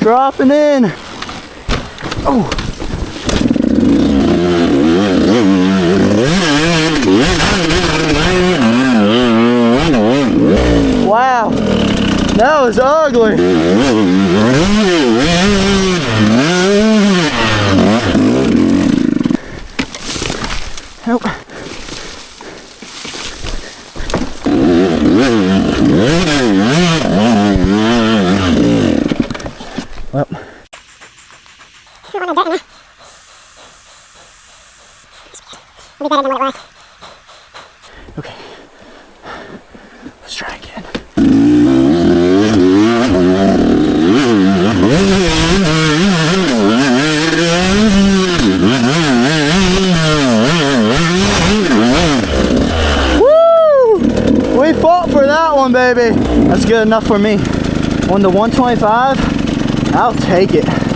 Dropping in. Oh. Wow. That was ugly. Nope. Well. It'll be better than what it was. Okay. Let's try again. Woo! We fought for that one, baby. That's good enough for me. On the 125, I'll take it.